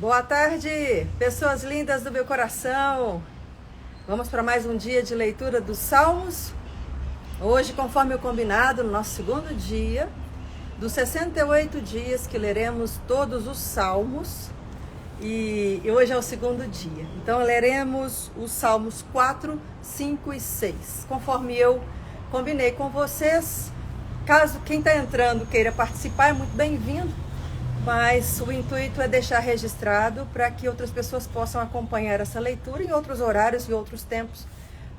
Boa tarde, pessoas lindas do meu coração. Vamos para mais um dia de leitura dos Salmos. Hoje, conforme o combinado, no nosso segundo dia, dos 68 dias que leremos todos os Salmos. E hoje é o segundo dia. Então, leremos os Salmos 4, 5 e 6. Conforme eu combinei com vocês, caso quem está entrando queira participar, é muito bem-vindo. Mas o intuito é deixar registrado para que outras pessoas possam acompanhar essa leitura em outros horários e outros tempos.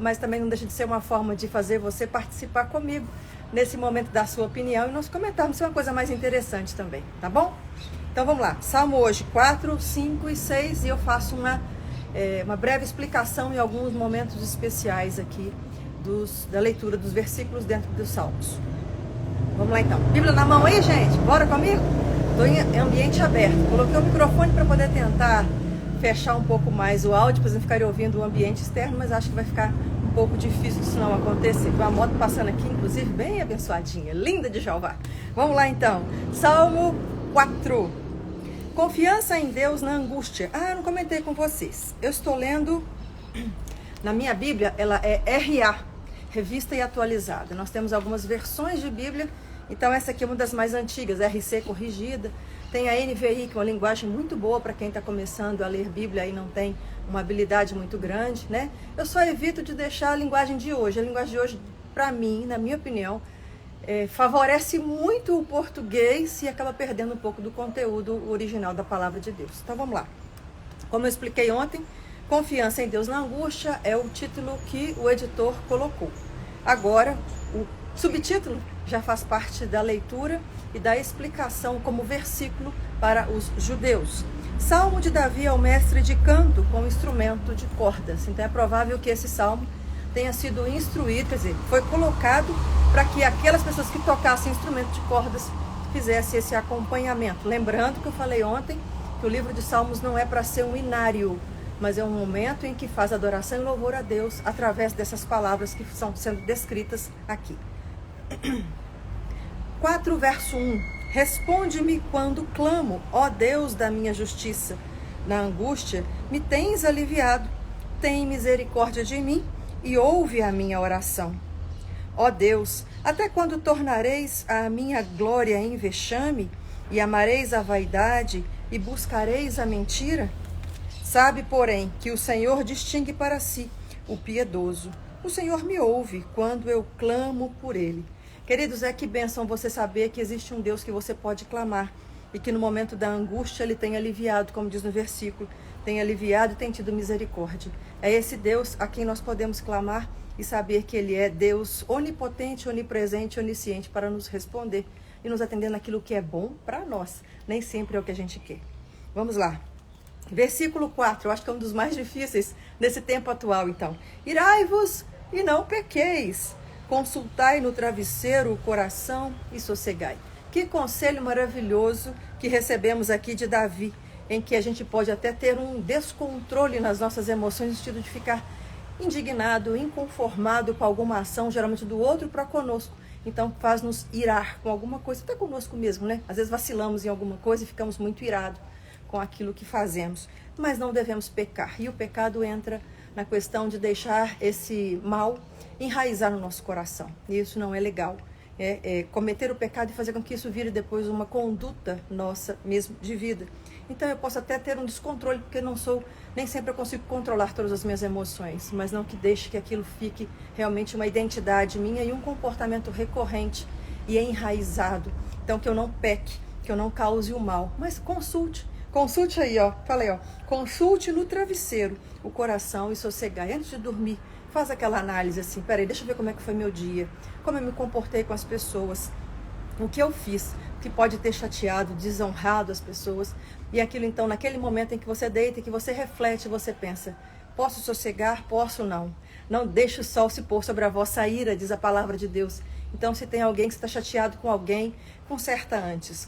Mas também não deixa de ser uma forma de fazer você participar comigo nesse momento da sua opinião e nós comentarmos uma coisa mais interessante também, tá bom? Então vamos lá, Salmo hoje 4, 5 e 6 e eu faço uma breve explicação em alguns momentos especiais aqui da leitura dos versículos dentro dos Salmos. Vamos lá então, Bíblia na mão aí, gente? Bora comigo? Estou em ambiente aberto, coloquei o microfone para poder tentar fechar um pouco mais o áudio, para vocês não ficarem ouvindo o ambiente externo, mas acho que vai ficar um pouco difícil disso não acontecer. Tem uma moto passando aqui, inclusive, bem abençoadinha, linda de Jeová. Vamos lá então, Salmo 4. Confiança em Deus na angústia. Eu não comentei com vocês. Eu estou lendo, na minha Bíblia, ela é RA, Revista e Atualizada. Nós temos algumas versões de Bíblia. Então essa aqui é uma das mais antigas, RC corrigida. Tem a NVI, que é uma linguagem muito boa para quem está começando a ler Bíblia e não tem uma habilidade muito grande, né? Eu só evito de deixar a linguagem de hoje. A linguagem de hoje, para mim, na minha opinião, favorece muito o português e acaba perdendo um pouco do conteúdo original da palavra de Deus. Então vamos lá. Como eu expliquei ontem, Confiança em Deus na angústia é o título que o editor colocou. Agora, o subtítulo já faz parte da leitura e da explicação como versículo para os judeus. Salmo de Davi é o mestre de canto com instrumento de cordas. Então é provável que esse salmo tenha sido instruído, quer dizer, foi colocado para que aquelas pessoas que tocassem instrumento de cordas fizessem esse acompanhamento. Lembrando que eu falei ontem que o livro de Salmos não é para ser um inário, mas é um momento em que faz adoração e louvor a Deus através dessas palavras que estão sendo descritas aqui. 4 verso 1. Responde-me quando clamo, ó Deus da minha justiça. Na angústia me tens aliviado. Tem misericórdia de mim e ouve a minha oração. Ó Deus, até quando tornareis a minha glória em vexame e amareis a vaidade e buscareis a mentira? Sabe, porém, que o Senhor distingue para si o piedoso. O Senhor me ouve quando eu clamo por ele. Queridos, que bênção você saber que existe um Deus que você pode clamar e que no momento da angústia ele tem aliviado, como diz no versículo, tem aliviado e tem tido misericórdia. É esse Deus a quem nós podemos clamar e saber que ele é Deus onipotente, onipresente, onisciente para nos responder e nos atender naquilo que é bom para nós. Nem sempre é o que a gente quer. Vamos lá. Versículo 4, eu acho que é um dos mais difíceis nesse tempo atual, então. Irai-vos e não pequeis. Consultai no travesseiro o coração e sossegai. Que conselho maravilhoso que recebemos aqui de Davi, em que a gente pode até ter um descontrole nas nossas emoções, no sentido de ficar indignado, inconformado com alguma ação, geralmente do outro para conosco. Então faz-nos irar com alguma coisa, até conosco mesmo, né? Às vezes vacilamos em alguma coisa e ficamos muito irados com aquilo que fazemos, mas não devemos pecar. E o pecado entra na questão de deixar esse mal enraizar no nosso coração. E isso não é legal. Cometer o pecado e fazer com que isso vire depois uma conduta nossa mesmo de vida. Então eu posso até ter um descontrole, porque nem sempre eu consigo controlar todas as minhas emoções, mas não que deixe que aquilo fique realmente uma identidade minha e um comportamento recorrente e enraizado. Então que eu não peque, que eu não cause o mal, mas consulte aí, falei, consulte no travesseiro o coração e sossegai. Antes de dormir, faz aquela análise assim, peraí, deixa eu ver como é que foi meu dia, como eu me comportei com as pessoas, o que eu fiz, que pode ter chateado, desonrado as pessoas, e aquilo então, naquele momento em que você deita, que você reflete, você pensa, posso sossegar, posso não, não deixe o sol se pôr sobre a vossa ira, diz a palavra de Deus. Então, se tem alguém que está chateado com alguém, conserta antes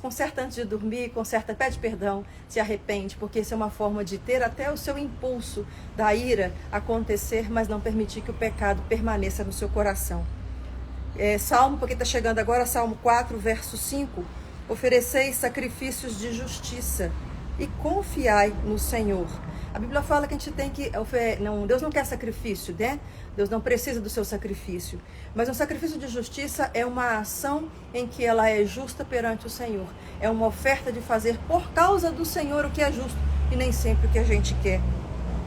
de dormir, pede perdão, se arrepende, porque isso é uma forma de ter até o seu impulso da ira acontecer, mas não permitir que o pecado permaneça no seu coração. Salmo, porque está chegando agora, Salmo 4, verso 5, ofereceis sacrifícios de justiça, e confiai no Senhor. A Bíblia fala que a gente tem que... Deus não quer sacrifício, né? Deus não precisa do seu sacrifício. Mas um sacrifício de justiça é uma ação em que ela é justa perante o Senhor. É uma oferta de fazer por causa do Senhor o que é justo e nem sempre o que a gente quer.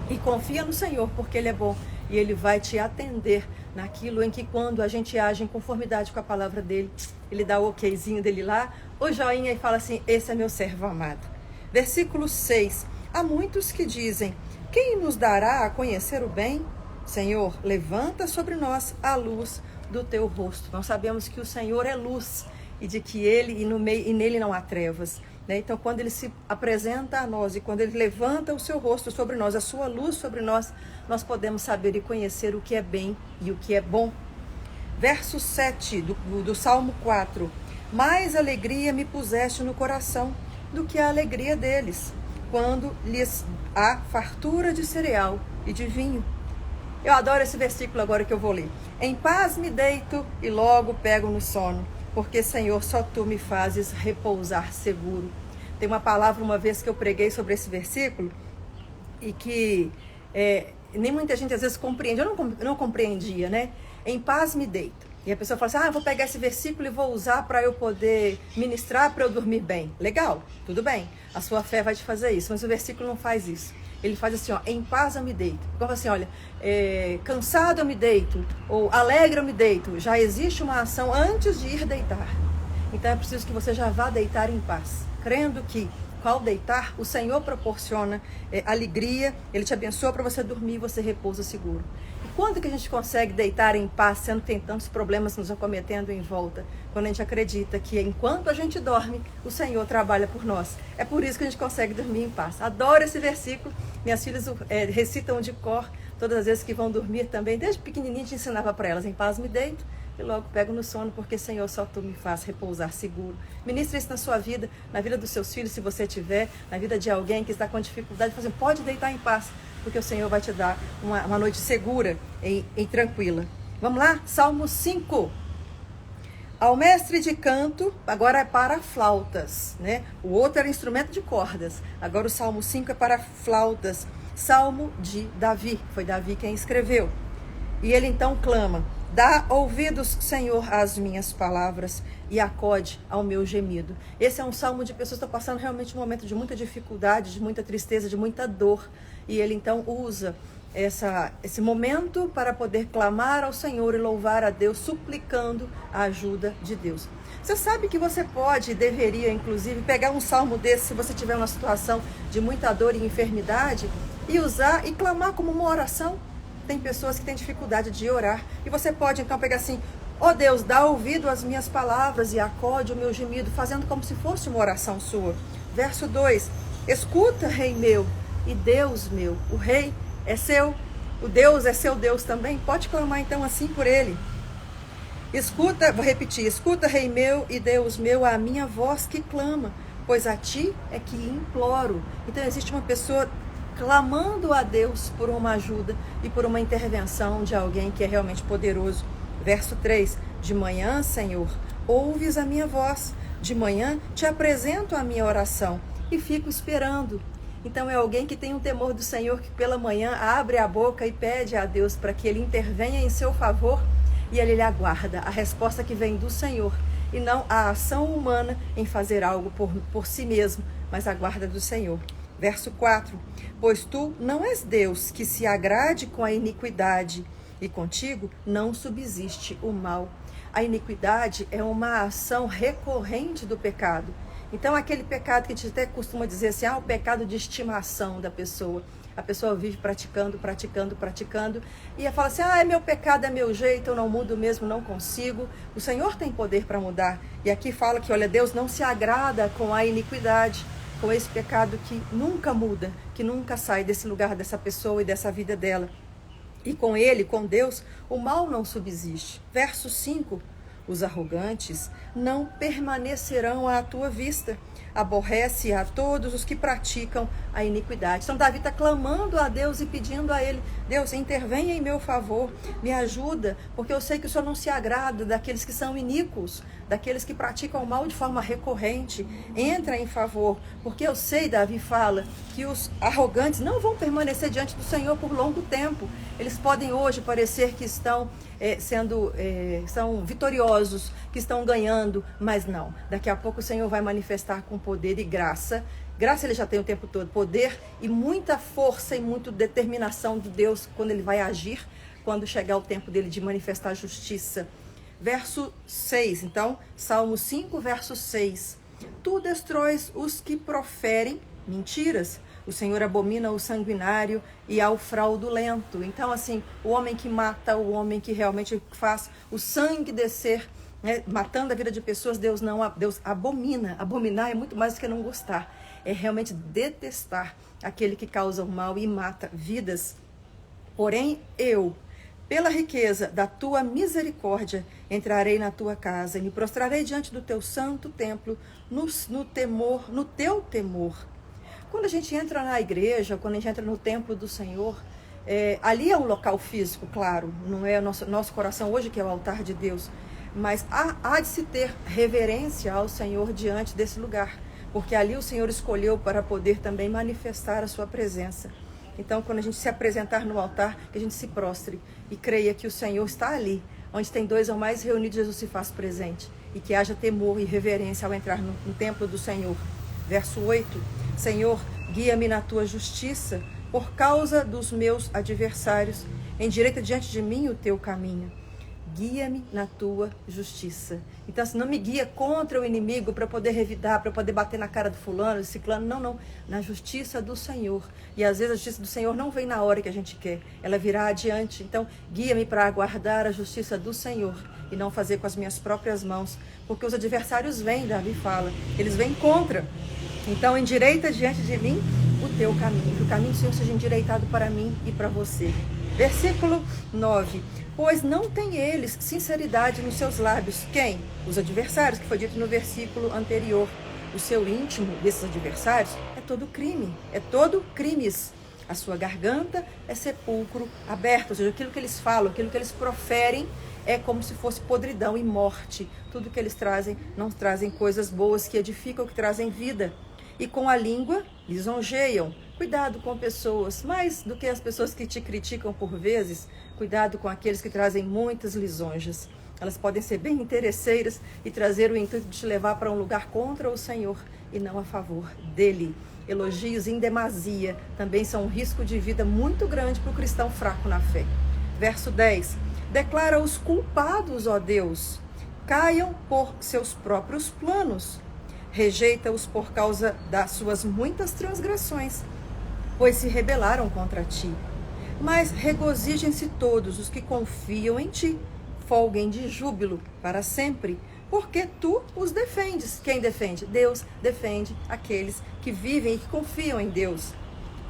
E confia no Senhor, porque Ele é bom. E Ele vai te atender naquilo em que, quando a gente age em conformidade com a palavra dEle, Ele dá o okzinho dEle lá, o joinha, e fala assim: esse é meu servo amado. Versículo 6. Há muitos que dizem: quem nos dará a conhecer o bem? Senhor, levanta sobre nós a luz do teu rosto. Nós sabemos que o Senhor é luz e de que Ele e nele não há trevas. Então, quando Ele se apresenta a nós e quando Ele levanta o seu rosto sobre nós, a sua luz sobre nós, nós podemos saber e conhecer o que é bem e o que é bom. Verso 7 do Salmo 4. Mais alegria me puseste no coração do que a alegria deles, quando lhes há fartura de cereal e de vinho. Eu adoro esse versículo agora que eu vou ler. Em paz me deito e logo pego no sono, porque, Senhor, só Tu me fazes repousar seguro. Tem uma palavra, uma vez que eu preguei sobre esse versículo, e que nem muita gente às vezes compreende. Eu não compreendia, né? Em paz me deito. E a pessoa fala assim: eu vou pegar esse versículo e vou usar para eu poder ministrar, para eu dormir bem. Legal, tudo bem. A sua fé vai te fazer isso, mas o versículo não faz isso. Ele faz assim, em paz eu me deito. Como assim, olha, cansado eu me deito, ou alegre eu me deito. Já existe uma ação antes de ir deitar. Então é preciso que você já vá deitar em paz, crendo que, ao deitar, o Senhor proporciona alegria, Ele te abençoa para você dormir e você repousa seguro. E quando que a gente consegue deitar em paz, sendo que tem tantos problemas nos acometendo em volta? Quando a gente acredita que enquanto a gente dorme, o Senhor trabalha por nós. É por isso que a gente consegue dormir em paz. Adoro esse versículo. Minhas filhas recitam de cor todas as vezes que vão dormir também. Desde pequenininha a gente ensinava para elas: em paz me deito e logo pego no sono, porque, Senhor, só Tu me faz repousar seguro. Ministre isso na sua vida, na vida dos seus filhos, se você tiver, na vida de alguém que está com dificuldade, pode deitar em paz, porque o Senhor vai te dar uma noite segura e tranquila. Vamos lá? Salmo 5. Ao mestre de canto, agora é para flautas, né? O outro era instrumento de cordas, agora o Salmo 5 é para flautas. Salmo de Davi, foi Davi quem escreveu. E ele então clama: dá ouvidos, Senhor, às minhas palavras e acode ao meu gemido. Esse é um salmo de pessoas que estão passando realmente um momento de muita dificuldade, de muita tristeza, de muita dor. E ele então usa esse momento para poder clamar ao Senhor e louvar a Deus, suplicando a ajuda de Deus. Você sabe que você pode e deveria, inclusive, pegar um salmo desse, se você tiver uma situação de muita dor e enfermidade, e usar e clamar como uma oração. Tem pessoas que têm dificuldade de orar, e você pode então pegar assim: ó Deus, dá ouvido às minhas palavras e acode o meu gemido, fazendo como se fosse uma oração sua. Verso 2: escuta, Rei meu e Deus meu. O Rei é seu, o Deus é seu Deus também. Pode clamar então assim por Ele. Escuta, vou repetir: escuta, Rei meu e Deus meu, a minha voz que clama, pois a Ti é que imploro. Então existe uma pessoa clamando a Deus por uma ajuda e por uma intervenção de alguém que é realmente poderoso. Verso 3: de manhã, Senhor, ouves a minha voz, de manhã te apresento a minha oração e fico esperando. Então é alguém que tem um temor do Senhor, que pela manhã abre a boca e pede a Deus para que Ele intervenha em seu favor, e ele aguarda a resposta que vem do Senhor, e não a ação humana em fazer algo por si mesmo, mas aguarda do Senhor. Verso 4: pois Tu não és Deus que se agrade com a iniquidade, e contigo não subsiste o mal. A iniquidade é uma ação recorrente do pecado. Então aquele pecado que a gente até costuma dizer assim, o pecado de estimação da pessoa. A pessoa vive praticando, e ela fala assim: é meu pecado, é meu jeito, eu não mudo mesmo, não consigo. O Senhor tem poder para mudar. E aqui fala que, olha, Deus não se agrada com a iniquidade, com esse pecado que nunca muda, que nunca sai desse lugar dessa pessoa e dessa vida dela. E com Ele, com Deus, o mal não subsiste. Verso 5: os arrogantes não permanecerão à tua vista. Aborrece a todos os que praticam a iniquidade. Então Davi está clamando a Deus e pedindo a Ele: Deus, intervenha em meu favor, me ajuda, porque eu sei que o Senhor não se agrada daqueles que são iníquos, daqueles que praticam o mal de forma recorrente, entra em favor, porque eu sei, Davi fala, que os arrogantes não vão permanecer diante do Senhor por longo tempo. Eles podem hoje parecer que estão são vitoriosos, que estão ganhando, mas não. Daqui a pouco o Senhor vai manifestar com poder e graça. Graça ele já tem o tempo todo, poder e muita força e muita determinação de Deus quando ele vai agir, quando chegar o tempo dele de manifestar justiça. Verso 6, então, Salmo 5, verso 6. Tu destróis os que proferem mentiras. O Senhor abomina o sanguinário e ao fraudulento. Então, assim, o homem que mata, o homem que realmente faz o sangue descer, né, matando a vida de pessoas, Deus abomina. Abominar é muito mais do que não gostar. É realmente detestar aquele que causa o mal e mata vidas. Porém, eu, pela riqueza da tua misericórdia, entrarei na tua casa e me prostrarei diante do teu santo templo no teu temor. Quando a gente entra na igreja, quando a gente entra no templo do Senhor, ali é um local físico, claro, não é o nosso coração hoje que é o altar de Deus, mas há de se ter reverência ao Senhor diante desse lugar, porque ali o Senhor escolheu para poder também manifestar a sua presença. Então, quando a gente se apresentar no altar, que a gente se prostre e creia que o Senhor está ali, onde tem dois ou mais reunidos, Jesus se faz presente, e que haja temor e reverência ao entrar no templo do Senhor. Verso 8, Senhor, guia-me na tua justiça, por causa dos meus adversários, endireita diante de mim o teu caminho. Guia-me na tua justiça. Então, assim, não me guia contra o inimigo para poder revidar, para poder bater na cara do fulano, do ciclano. Não. Na justiça do Senhor. E às vezes a justiça do Senhor não vem na hora que a gente quer. Ela virá adiante. Então, guia-me para aguardar a justiça do Senhor e não fazer com as minhas próprias mãos. Porque os adversários vêm, Davi fala. Eles vêm contra. Então, endireita diante de mim o teu caminho. Que o caminho do Senhor seja endireitado para mim e para você. Versículo 9. Pois não tem eles sinceridade nos seus lábios. Quem? Os adversários, que foi dito no versículo anterior. O seu íntimo desses adversários é todo crime, é todo crimes. A sua garganta é sepulcro aberto, ou seja, aquilo que eles falam, aquilo que eles proferem é como se fosse podridão e morte. Tudo que eles trazem, não trazem coisas boas que edificam, que trazem vida. E com a língua lisonjeiam. Cuidado com pessoas, mais do que as pessoas que te criticam por vezes, cuidado com aqueles que trazem muitas lisonjas. Elas podem ser bem interesseiras e trazer o intuito de te levar para um lugar contra o Senhor e não a favor dele. Elogios em demasia também são um risco de vida muito grande para o cristão fraco na fé. Verso 10. Declara os culpados, ó Deus, caiam por seus próprios planos. Rejeita-os por causa das suas muitas transgressões, pois se rebelaram contra ti. Mas regozijem-se todos os que confiam em ti, folguem de júbilo para sempre, porque tu os defendes. Quem defende? Deus defende aqueles que vivem e que confiam em Deus.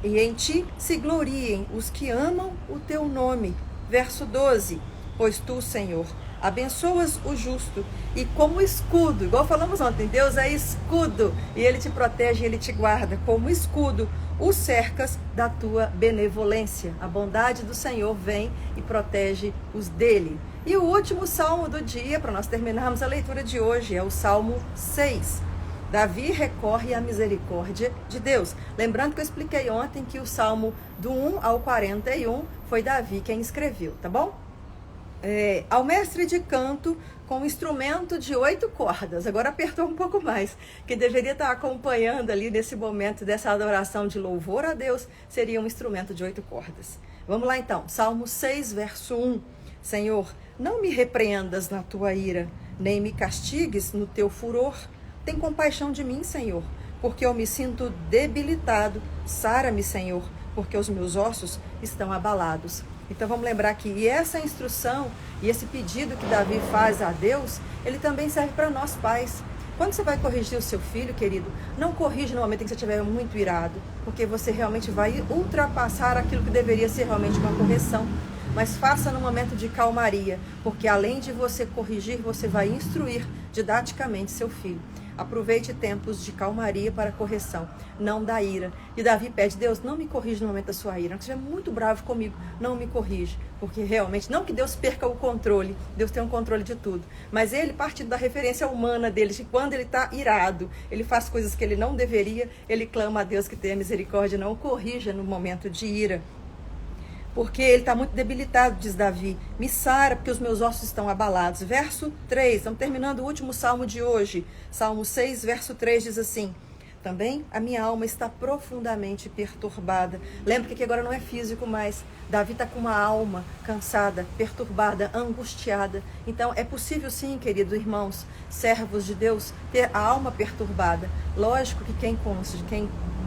E em ti se gloriem os que amam o teu nome. Verso 12. Pois tu, Senhor, abençoas o justo e como escudo, igual falamos ontem, Deus é escudo e Ele te protege, Ele te guarda, como escudo o cercas da tua benevolência. A bondade do Senhor vem e protege os dele. E o último salmo do dia, para nós terminarmos a leitura de hoje, é o Salmo 6. Davi recorre à misericórdia de Deus. Lembrando que eu expliquei ontem que o Salmo do 1 ao 41 foi Davi quem escreveu, tá bom? Ao mestre de canto com instrumento de 8 cordas, agora apertou um pouco mais, que deveria estar acompanhando ali nesse momento dessa adoração de louvor a Deus, seria um instrumento de 8 cordas. Vamos lá então, Salmo 6, verso 1. Senhor, não me repreendas na tua ira, nem me castigues no teu furor. Tem compaixão de mim, Senhor, porque eu me sinto debilitado. Sara-me, Senhor, porque os meus ossos estão abalados. Então vamos lembrar que essa instrução e esse pedido que Davi faz a Deus, ele também serve para nós pais. Quando você vai corrigir o seu filho, querido, não corrige no momento em que você estiver muito irado, porque você realmente vai ultrapassar aquilo que deveria ser realmente uma correção. Mas faça no momento de calmaria, porque além de você corrigir, você vai instruir didaticamente seu filho. Aproveite tempos de calmaria para correção, não da ira. E Davi pede, Deus, não me corrija no momento da sua ira. Não estiver muito bravo comigo, não me corrija. Porque realmente, não que Deus perca o controle, Deus tem um controle de tudo. Mas ele, partindo da referência humana dele, de quando ele está irado, ele faz coisas que ele não deveria, ele clama a Deus que tenha misericórdia, não o corrija no momento de ira. Porque ele está muito debilitado, diz Davi. Me sara, porque os meus ossos estão abalados. Verso 3, estamos terminando o último salmo de hoje. Salmo 6, verso 3 diz assim: também a minha alma está profundamente perturbada. Lembra que aqui agora não é físico mais. Davi está com uma alma cansada, perturbada, angustiada. Então é possível sim, queridos irmãos, servos de Deus, ter a alma perturbada. Lógico que quem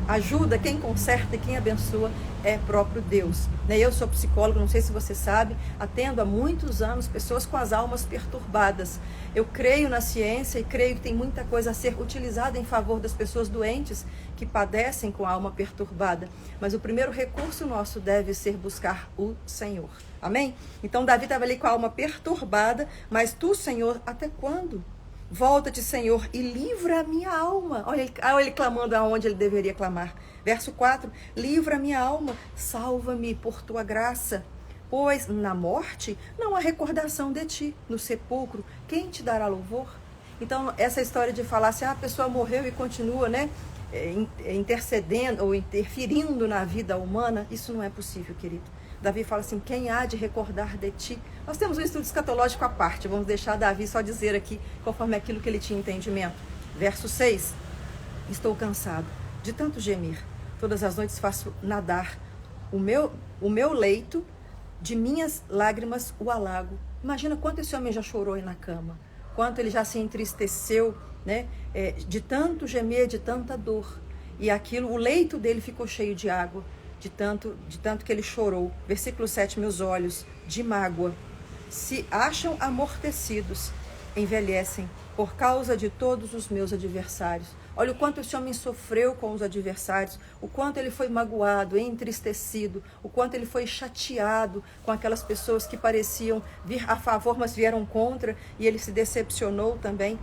ajuda, quem conserta e quem abençoa é próprio Deus. Eu sou psicólogo, não sei se você sabe, atendo há muitos anos pessoas com as almas perturbadas. Eu creio na ciência e creio que tem muita coisa a ser utilizada em favor das pessoas doentes que padecem com a alma perturbada. Mas o primeiro recurso nosso deve ser buscar o Senhor. Amém? Então Davi estava ali com a alma perturbada, mas tu, Senhor, até quando? Volta-te, Senhor, e livra a minha alma. Olha ele clamando aonde ele deveria clamar. Verso 4, livra a minha alma, salva-me por tua graça. Pois na morte não há recordação de ti. No sepulcro, quem te dará louvor? Então, essa história de falar assim, a pessoa morreu e continua, intercedendo ou interferindo na vida humana, isso não é possível, querido. Davi fala assim, quem há de recordar de ti? Nós temos um estudo escatológico à parte, vamos deixar Davi só dizer aqui, conforme aquilo que ele tinha entendimento. Verso 6, estou cansado de tanto gemir, todas as noites faço nadar o meu leito, de minhas lágrimas o alago. Imagina quanto esse homem já chorou aí na cama, quanto ele já se entristeceu, de tanto gemer, de tanta dor. E aquilo, o leito dele ficou cheio de água, de tanto que ele chorou. Versículo 7, meus olhos de mágoa se acham amortecidos, envelhecem por causa de todos os meus adversários. Olha o quanto esse homem sofreu com os adversários, o quanto ele foi magoado, entristecido, o quanto ele foi chateado com aquelas pessoas que pareciam vir a favor, mas vieram contra, e ele se decepcionou também.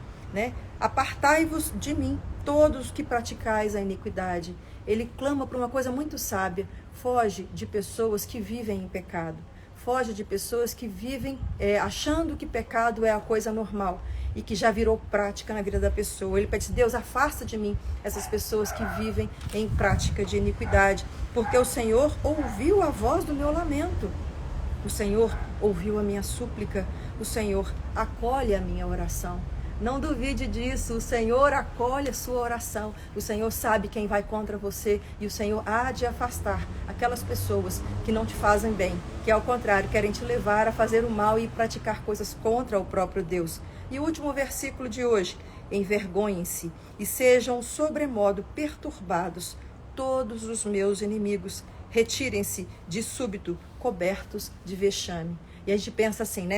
Apartai-vos de mim, todos que praticais a iniquidade. Ele clama por uma coisa muito sábia, foge de pessoas que vivem em pecado, foge de pessoas que vivem achando que pecado é a coisa normal e que já virou prática na vida da pessoa. Ele pede, Deus, afasta de mim essas pessoas que vivem em prática de iniquidade, porque o Senhor ouviu a voz do meu lamento, o Senhor ouviu a minha súplica, o Senhor acolhe a minha oração. Não duvide disso, o Senhor acolhe a sua oração, o Senhor sabe quem vai contra você e o Senhor há de afastar aquelas pessoas que não te fazem bem, que ao contrário querem te levar a fazer o mal e praticar coisas contra o próprio Deus. E o último versículo de hoje, envergonhem-se e sejam sobremodo perturbados todos os meus inimigos, retirem-se de súbito, cobertos de vexame. E a gente pensa assim,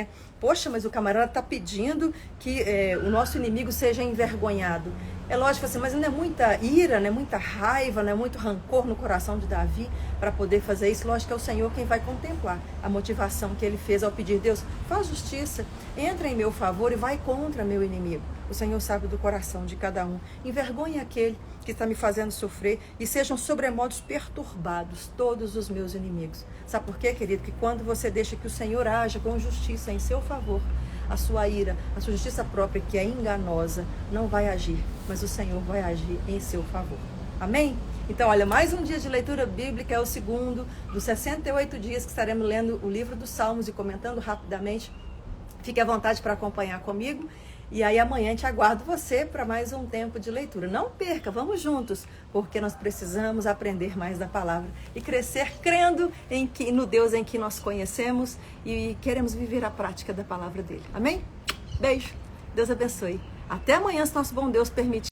poxa, mas o camarada está pedindo que o nosso inimigo seja envergonhado. É lógico assim, mas não é muita ira, não é muita raiva, não é muito rancor no coração de Davi para poder fazer isso. Lógico que é o Senhor quem vai contemplar a motivação que ele fez ao pedir, Deus, faz justiça, entra em meu favor e vai contra meu inimigo. O Senhor sabe do coração de cada um. Envergonhe aquele que está me fazendo sofrer e sejam sobremodos perturbados todos os meus inimigos. Sabe por quê, querido? Que quando você deixa que o Senhor haja com justiça em seu favor, a sua ira, a sua justiça própria, que é enganosa, não vai agir, mas o Senhor vai agir em seu favor. Amém? Então, olha, mais um dia de leitura bíblica, é o segundo dos 68 dias que estaremos lendo o livro dos Salmos e comentando rapidamente. Fique à vontade para acompanhar comigo. E aí amanhã a gente aguarda você para mais um tempo de leitura. Não perca, vamos juntos, porque nós precisamos aprender mais da palavra e crescer crendo no Deus em que nós conhecemos e queremos viver a prática da palavra dele. Amém? Beijo, Deus abençoe. Até amanhã, se nosso bom Deus permitir.